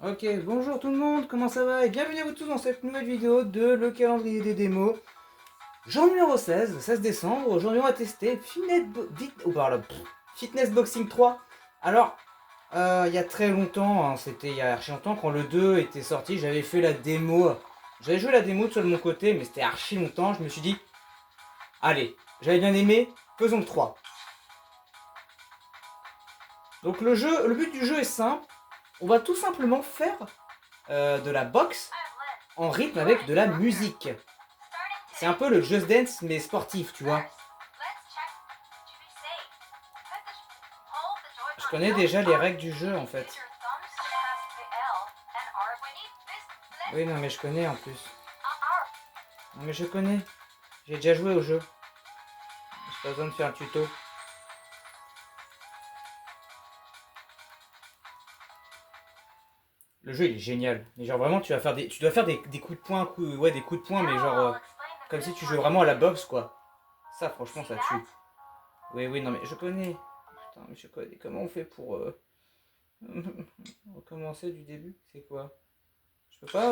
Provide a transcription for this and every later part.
Ok, bonjour tout le monde, comment ça va? Et bienvenue à vous tous dans cette nouvelle vidéo de le calendrier des démos. Jour numéro 16, 16 décembre, aujourd'hui on va tester Fitness Boxing 3. Alors, il y a très longtemps, hein, c'était il y a archi longtemps, quand le 2 était sorti, j'avais fait la démo. J'avais joué la démo de mon côté, mais c'était archi longtemps, je me suis dit, allez, j'avais bien aimé, faisons le 3. Donc le but du jeu est simple, on va tout simplement faire de la boxe en rythme avec de la musique. C'est un peu le Just Dance mais sportif, tu vois. Je connais déjà les règles du jeu en fait. Oui, non mais je connais en plus. Non mais je connais. J'ai déjà joué au jeu. J'ai pas besoin de faire un tuto. Le jeu il est génial. Mais genre vraiment tu dois faire des coups de poing, des coups de poing, mais genre comme si tu jouais vraiment à la boxe quoi. Ça franchement ça tue. Oui, oui, non mais je connais. Putain, mais je connais. Comment on fait pour recommencer du début? C'est quoi? Je peux pas.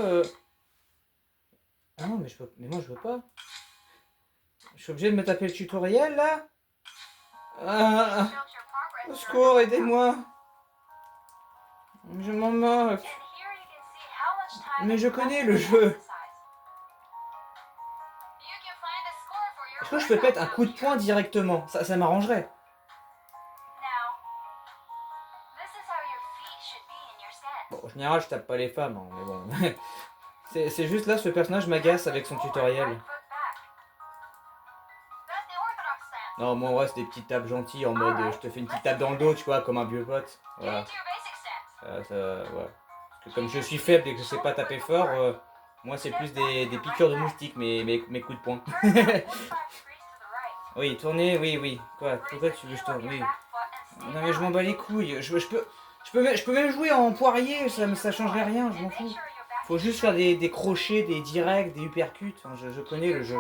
Ah non, mais je peux. Mais moi je veux pas. Je suis obligé de me taper le tutoriel là. Ah, au secours, aidez-moi. Je m'en moque. Mais je connais le jeu. Est-ce que je peux mettre un coup de poing directement? Ça m'arrangerait. Bon, en général, je tape pas les femmes, hein, mais bon. C'est juste là, ce personnage m'agace avec son tutoriel. Non, moi en vrai, c'est des petites tapes gentilles en mode je te fais une petite tape dans le dos, tu vois, comme un vieux pote. Voilà. Voilà. Parce que comme je suis faible et que je sais pas taper fort, moi c'est plus des piqûres de moustiques, mes coups de poing. Oui, tourner, oui, oui. Quoi? Pourquoi tu veux que je tourne? Oui. Non mais je m'en bats les couilles. Je peux même jouer en poirier, ça changerait rien, je m'en fous. Faut juste faire des crochets, des directs, des uppercuts. Enfin, je connais le jeu.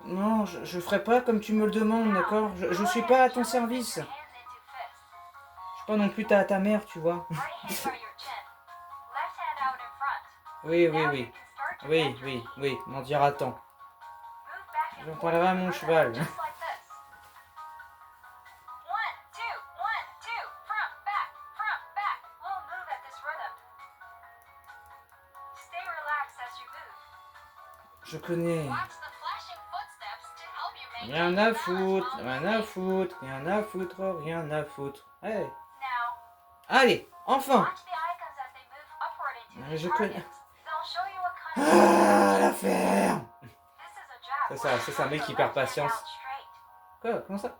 Non, je ferai pas comme tu me le demandes, d'accord? Je suis pas à ton service. Je suis pas non plus ta mère, tu vois. Oui, oui, oui. Oui, oui, oui, m'en dira tant. J'en parlerai à mon cheval. Je connais. Rien à foutre, rien à foutre, rien à foutre, rien à foutre. Hey. Allez, enfin. Je connais. Ah, la ferme. C'est un mec qui perd patience. Quoi? Comment ça?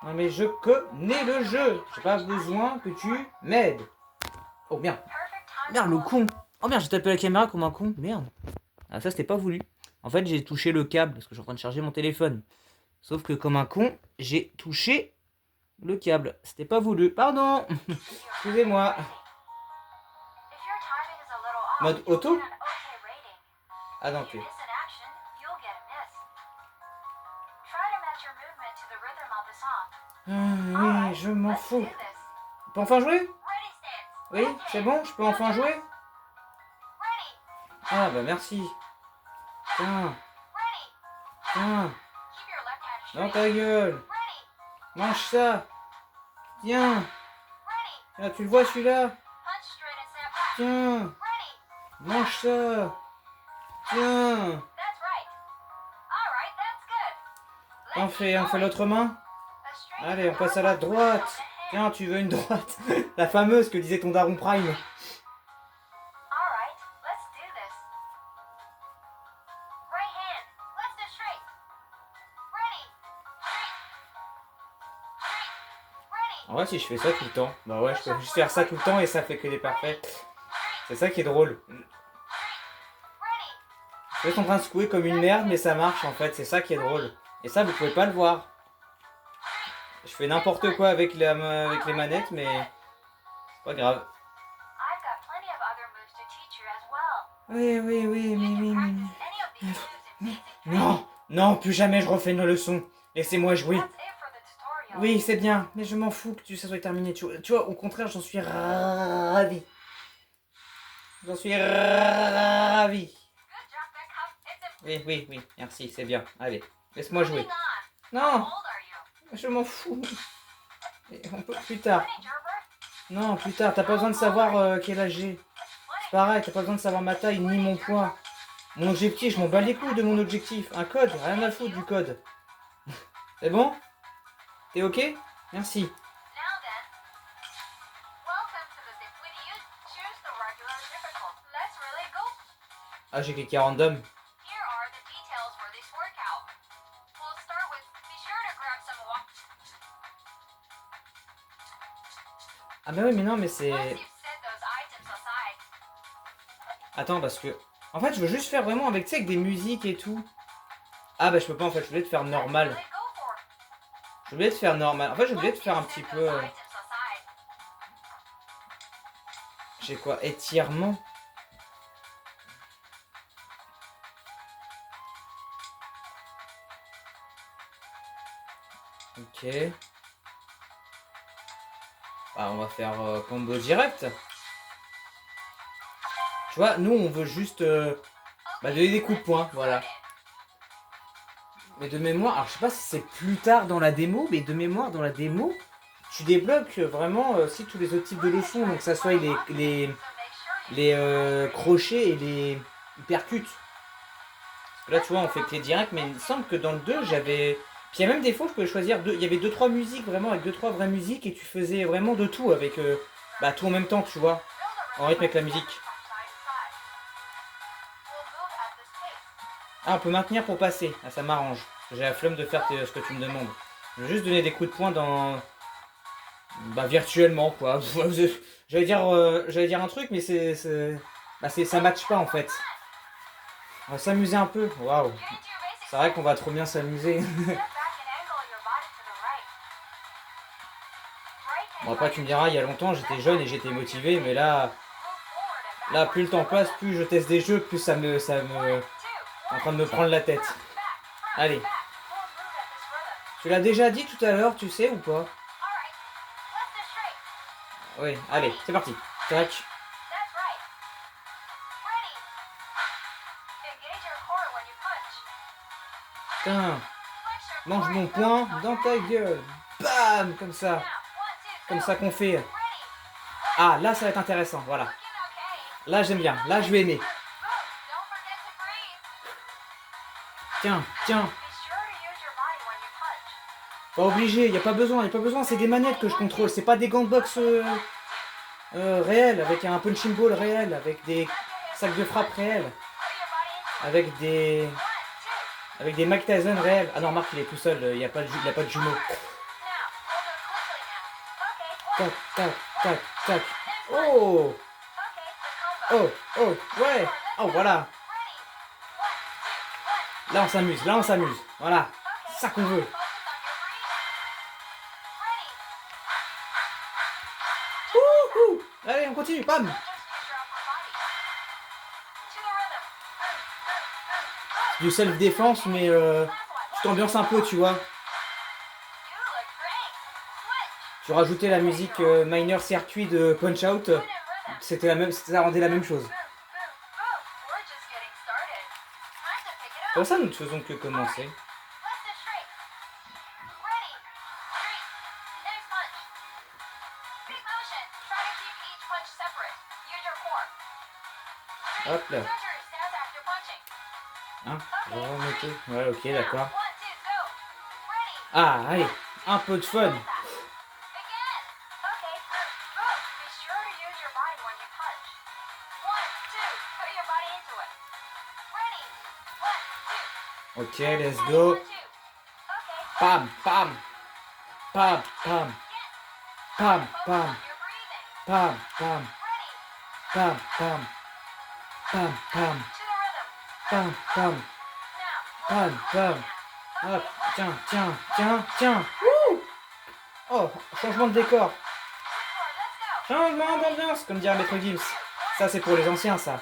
Non mais je connais le jeu. J'ai pas besoin que tu m'aides. Oh merde. Merde, le con. Oh merde, j'ai tapé la caméra comme un con. Merde. Ah, ça, c'était pas voulu. En fait, j'ai touché le câble parce que je suis en train de charger mon téléphone. Sauf que comme un con, j'ai touché le câble. C'était pas voulu. Pardon. Excusez-moi. Mode auto? Ah non, ok. Oui, je m'en fous. On peut enfin jouer? Oui, c'est bon, je peux enfin jouer? Ah bah merci. Tiens, tiens. Dans ta gueule. Mange ça. Tiens. Tiens, tu le vois celui-là? Tiens. Mange ça. Tiens. On fait l'autre main? Allez, on passe à la droite. Tiens, tu veux une droite? La fameuse que disait ton daron Prime. En vrai, si je fais ça tout le temps, bah ouais, je peux juste faire ça tout le temps et ça fait que des parfaits. C'est ça qui est drôle. Je suis en train de secouer comme une merde, mais ça marche en fait, c'est ça qui est drôle. Et ça, vous pouvez pas le voir. Je fais n'importe quoi avec les manettes, mais c'est pas grave. Oui, oui, oui, oui. Non, non, plus jamais je refais une leçon. Laissez-moi jouer. Oui, c'est bien, mais je m'en fous que ça soit terminé. Tu vois, au contraire, j'en suis ravi. J'en suis ravi. Oui, oui, oui, merci, c'est bien. Allez, laisse-moi jouer. Non, je m'en fous. On peut plus tard. Non, plus tard, t'as pas besoin de savoir quel âge j'ai. C'est pareil, t'as pas besoin de savoir ma taille ni mon poids. Mon objectif, je m'en bats les couilles de mon objectif. Un code, rien à foutre du code. C'est bon? T'es ok? Merci. Ah, j'ai cliqué random. Ah bah oui, mais non, mais c'est... Attends, parce que... En fait, je veux juste faire vraiment avec, tu sais, avec des musiques et tout. Ah bah je peux pas, en fait, je voulais te faire normal. Je voulais te faire normal. En fait, je voulais te faire un petit peu... J'ai quoi? Étirement? Ok. Bah, on va faire combo direct. Tu vois, nous, on veut juste donner des coups de poing, voilà. Mais de mémoire, alors je sais pas si c'est plus tard dans la démo, mais de mémoire, dans la démo, tu débloques vraiment aussi tous les autres types de leçons. Donc ça soit les crochets et les percutes. Parce que là, tu vois, on fait que les directs, mais il me semble que dans le 2, j'avais... Puis il y a même des fois, je pouvais choisir deux. Il y avait 2-3 musiques, vraiment, avec 2-3 vraies musiques, et tu faisais vraiment de tout, avec tout en même temps, tu vois, en rythme avec la musique. Ah, on peut maintenir pour passer. Ah, ça m'arrange. J'ai la flemme de faire ce que tu me demandes. Je veux juste donner des coups de poing dans... Bah, virtuellement, quoi. J'allais dire un truc, mais ça match pas, en fait. On va s'amuser un peu. Waouh. C'est vrai qu'on va trop bien s'amuser. Bon, après, tu me diras, il y a longtemps, j'étais jeune et j'étais motivé, mais là, plus le temps passe, plus je teste des jeux, plus ça me en train de me prendre la tête. Allez. Tu l'as déjà dit tout à l'heure, tu sais ou pas? Oui, allez, c'est parti. Tac. Putain. Mange mon poing dans ta gueule. Bam. Comme ça. Comme ça qu'on fait. Ah, là, ça va être intéressant, voilà. Là, j'aime bien. Là, je vais aimer. Tiens, tiens. Pas obligé, y a pas besoin, c'est des manettes que je contrôle, c'est pas des gants de boxe réels, avec un punching ball réel, avec des sacs de frappe réels, avec des Mike Tyson réels. Ah non, Marc il est tout seul, il a pas de jumeaux. Tac, tac, tac, tac. Oh! Oh, oh, ouais! Oh, voilà! Là on s'amuse, voilà, c'est ça qu'on veut. Wouhou! Allez, on continue, bam! Du self-défense, mais tu t'ambiances un peu, tu vois. Tu rajoutais la musique Minor Circuit de Punch Out, ça rendait la même chose. Pour ça, nous ne faisons que commencer. Hop là. Hein? Remettez. Ouais, ok, d'accord. Ah, allez, un peu de fun. Ok, let's go. Pam, pam. Pam, pam. Pam, pam. Pam, pam. Pam, pam. Pam, pam. Pam, pam. Pam, pam. Hop, tiens, tiens, tiens, tiens. Wouh! Oh, changement de décor. Changement d'ambiance, comme dirait Maître Gims. Ça, c'est pour les anciens, ça.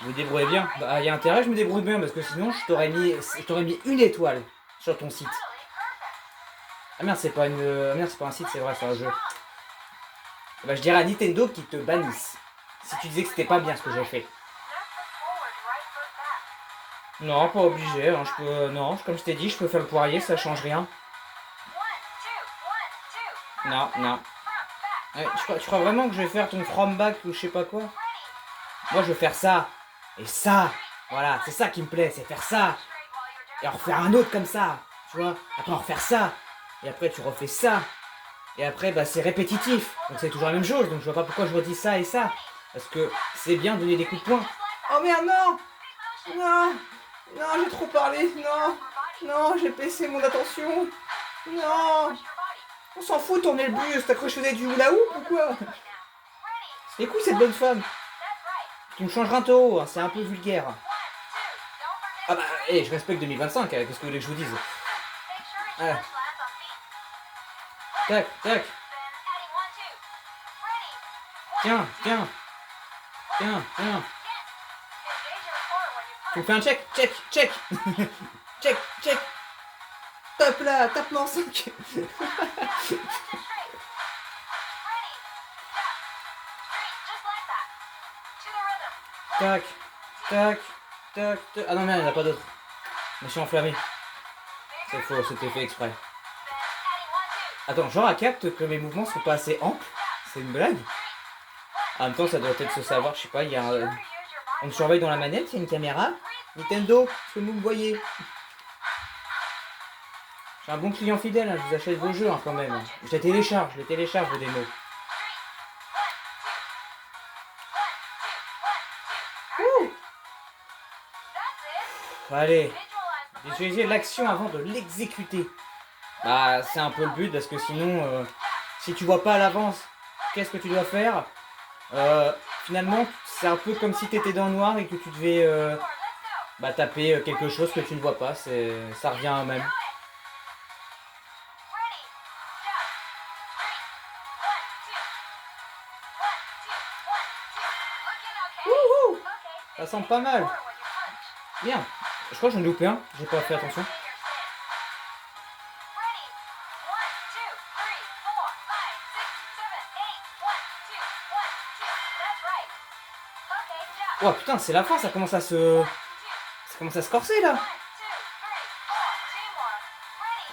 Vous vous débrouillez bien. Bah, il y a intérêt, je me débrouille bien, parce que sinon, je t'aurais mis une étoile sur ton site. Ah merde, c'est pas une... ah merde, c'est pas un site, c'est vrai, c'est un jeu. Bah, je dirais à Nintendo qu'ils te bannissent. Si tu disais que c'était pas bien ce que j'ai fait. Non, pas obligé. Hein, je peux... Non, comme je t'ai dit, je peux faire le poirier, ça change rien. Non, non. Ouais, tu crois vraiment que je vais faire ton from back ou je sais pas quoi? Moi, je veux faire ça. Et ça. Voilà, c'est ça qui me plaît, c'est faire ça. Et en refaire un autre comme ça. Tu vois? Après, en refaire ça. Et après, tu refais ça. Et après, bah, c'est répétitif. Donc, c'est toujours la même chose. Donc, je vois pas pourquoi je redis ça et ça. Parce que c'est bien de donner des coups de poing. Oh merde, non! Non! Non, j'ai trop parlé. Non! Non, j'ai baissé mon attention. Non! On s'en fout, tourner le buste. T'as cru que je faisais du hula hoop ou quoi? C'est cool cette bonne femme. Tu me changeras un taureau, hein, c'est un peu vulgaire. Ah bah, je respecte 2025, qu'est-ce que vous voulez que je vous dise? Ouais. Tac, tac. Tiens, tiens. Tiens, tiens. Tu me fais un check, check, check. Check, check. Tape là, tape-moi en 5. Tac, tac, tac, tac. Ah non, merde, il n'y en a pas d'autre. Je me suis enflammé. C'est faux, c'était fait exprès. Attends, genre à capte que mes mouvements sont pas assez amples. C'est une blague. En même temps, ça doit être se savoir, je sais pas, il y a un... On me surveille dans la manette, il y a une caméra. Nintendo, est-ce que vous me voyez? Je suis un bon client fidèle, hein, je vous achète vos jeux hein, quand même. Je les télécharge vos démos. Ouh. Allez, visualisez l'action avant de l'exécuter. Bah, c'est un peu le but parce que sinon, si tu vois pas à l'avance qu'est-ce que tu dois faire, finalement, c'est un peu comme si tu étais dans le noir et que tu devais taper quelque chose que tu ne vois pas. Ça revient au même. Wouhou! Ça semble pas mal. Bien. Je crois que j'en ai loupé un. J'ai pas fait attention. Oh putain, c'est la fin, ça commence à se corser là.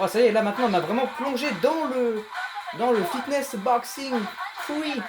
Oh ça y est, là maintenant on a vraiment plongé dans le fitness boxing free.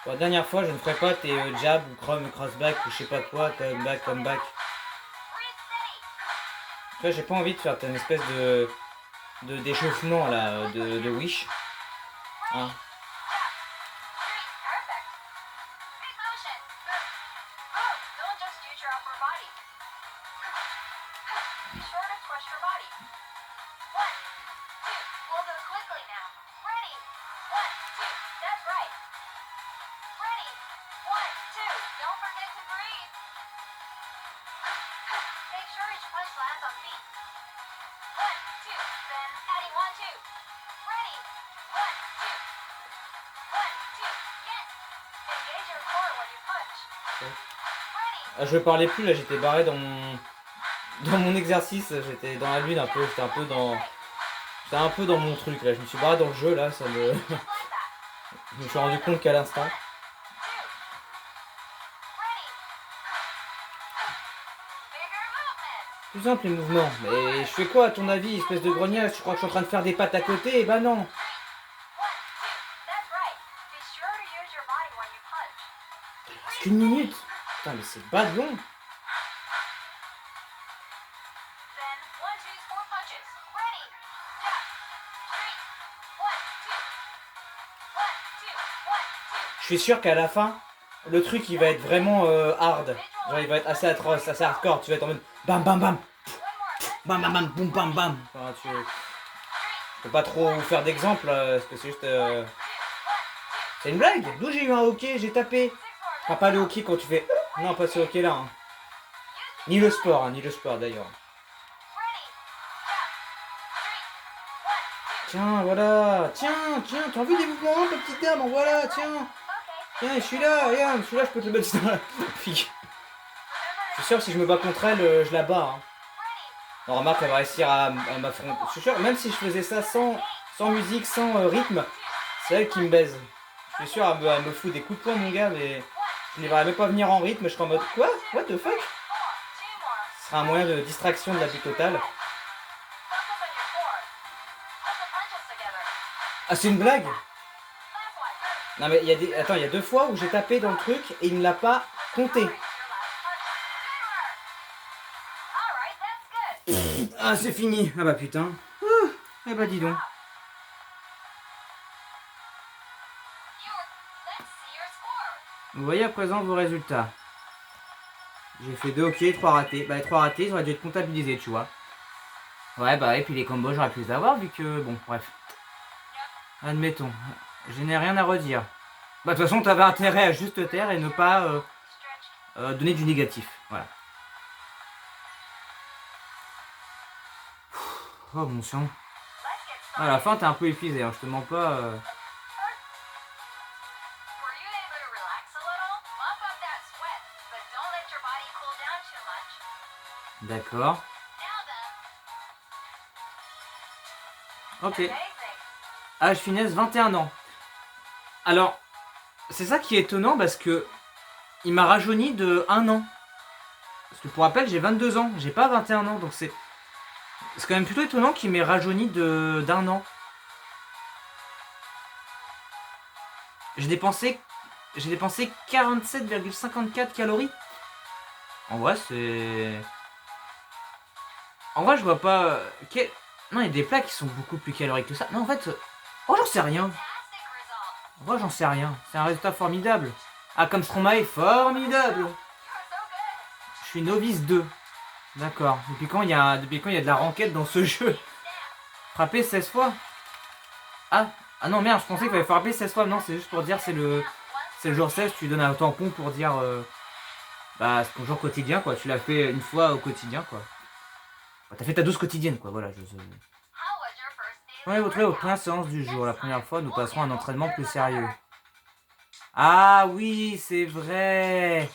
Bon, la dernière fois, je ne ferai pas tes jab ou crossback ou je sais pas quoi, comeback. Tu vois, j'ai pas envie de faire une espèce d'échauffement là, de Wish. Hein. Ah, je parlais plus là, j'étais barré dans mon exercice, j'étais dans la lune un peu, j'étais un peu dans mon truc là, je me suis barré dans le jeu là, je me suis rendu compte qu'à l'instant. Plus simple les mouvements, mais je fais quoi à ton avis, espèce de grognasse, tu crois que je suis en train de faire des pattes à côté? Eh ben non. Parce qu'une minute. Putain mais c'est pas long. suis sûr qu'à la fin, le truc il va être vraiment hard. Genre il va être assez atroce, assez hardcore. Tu vas être en mode bam bam bam, bam bam bam, boum bam bam. Enfin, je peux pas trop vous faire d'exemple parce que c'est juste. C'est une blague. D'où j'ai eu un hockey, j'ai tapé. Enfin, pas le hockey quand tu fais. Non, pas ce hockey là. Hein. Ni le sport d'ailleurs. Tiens, voilà. Tiens, tu as envie des mouvements, ta petite dame, voilà, tiens. Tiens, je suis là, regarde, je suis là, je peux te le mettre dans la fille. Je suis sûr que si je me bats contre elle, je la bats. Hein. Non, remarque, elle va réussir à m'affronter. Je suis sûr, même si je faisais ça sans musique, sans rythme, c'est elle qui me baise. Je suis sûr, elle me fout des coups de poing, mon gars, mais je ne verrai même pas venir en rythme. Je serai en mode quoi? What the fuck? Ce sera un moyen de distraction de la vie totale. Ah, c'est une blague? Non, mais attends, il y a 2 fois où j'ai tapé dans le truc et il ne l'a pas compté. Ah, c'est fini. Ah bah putain. Eh bah dis donc. Vous voyez à présent vos résultats. J'ai fait 2 ok, 3 ratés. Bah les 3 ratés, ils auraient dû être comptabilisés, tu vois. Ouais, bah et puis les combos, j'aurais pu les avoir vu que... Bon, bref. Admettons. Je n'ai rien à redire. Bah de toute façon, t'avais intérêt à juste te taire et ne pas donner du négatif. Voilà. Oh mon sang. À la fin, t'es un peu épuisé, hein, je te mens pas. D'accord. Ok. Âge finesse 21 ans. Alors, c'est ça qui est étonnant parce que il m'a rajeuni de 1 an. Parce que pour rappel, j'ai 22 ans, j'ai pas 21 ans, donc c'est quand même plutôt étonnant qu'il m'ait rajeuni d'1 an. J'ai dépensé 47,54 calories. En vrai, c'est... En vrai, je vois pas... Non, il y a des plats qui sont beaucoup plus caloriques que ça. Non, en fait... Oh, j'en sais rien. En vrai, j'en sais rien. C'est un résultat formidable. Ah, comme Stromae, formidable. Je suis novice 2. D'accord. Depuis quand il y a de la ranked dans ce jeu? Frapper 16 fois. Ah non, merde, je pensais qu'il fallait frapper 16 fois. Non, c'est juste pour dire, c'est le jour 16, tu donnes un tampon pour dire... bah, c'est ton jour quotidien, quoi. Tu l'as fait une fois au quotidien, quoi. Bah, t'as fait ta dose quotidienne, quoi. Voilà, Ouais, votre première séance du jour. La première fois, nous passerons à un entraînement plus sérieux. Ah oui, c'est vrai.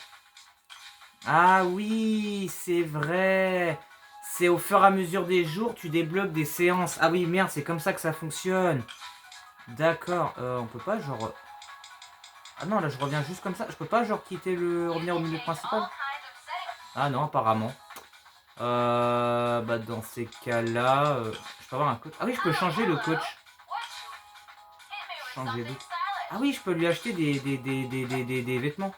Ah oui, c'est vrai. C'est au fur et à mesure des jours, tu débloques des séances. Ah oui, merde, c'est comme ça que ça fonctionne. D'accord. On peut pas, genre... Ah non, là, je reviens juste comme ça. Je peux pas, genre, revenir au milieu principal? Ah non, apparemment. Bah dans ces cas-là... je peux avoir un coach. Ah oui, je peux changer le coach. Changer de... Ah oui, je peux lui acheter des vêtements.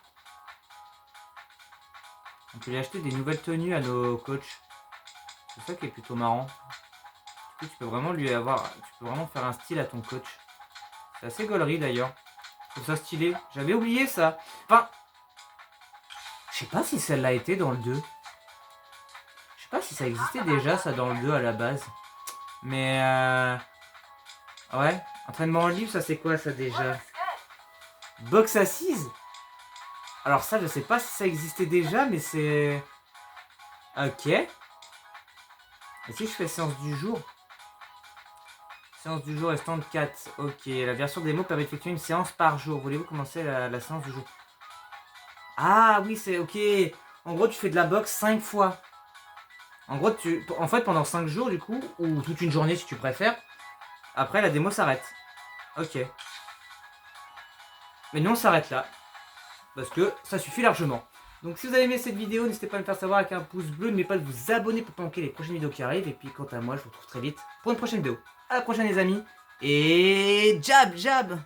On peut lui acheter des nouvelles tenues à nos coachs. C'est ça qui est plutôt marrant. Du coup, tu peux vraiment faire un style à ton coach. C'est assez gaulerie d'ailleurs. Je trouve ça stylé. J'avais oublié ça. Enfin, je sais pas si celle-là était dans le 2. Je sais pas si ça existait déjà ça dans le 2 à la base. Mais ouais. Entraînement en libre, ça c'est quoi ça déjà? Boxe assise? Alors ça, je sais pas si ça existait déjà, mais c'est... Ok. Et si je fais séance du jour? Séance du jour est stand 4. Ok, la version démo permet d'effectuer une séance par jour. Voulez-vous commencer la séance du jour? Ah oui, c'est ok. En gros, tu fais de la boxe 5 fois. En gros, en fait, pendant 5 jours, du coup, ou toute une journée si tu préfères, après, la démo s'arrête. Ok. Mais nous, on s'arrête là. Parce que ça suffit largement. Donc si vous avez aimé cette vidéo, n'hésitez pas à me faire savoir avec un pouce bleu. N'oubliez pas de vous abonner pour pas manquer les prochaines vidéos qui arrivent. Et puis quant à moi, je vous retrouve très vite pour une prochaine vidéo. À la prochaine les amis. Et jab jab.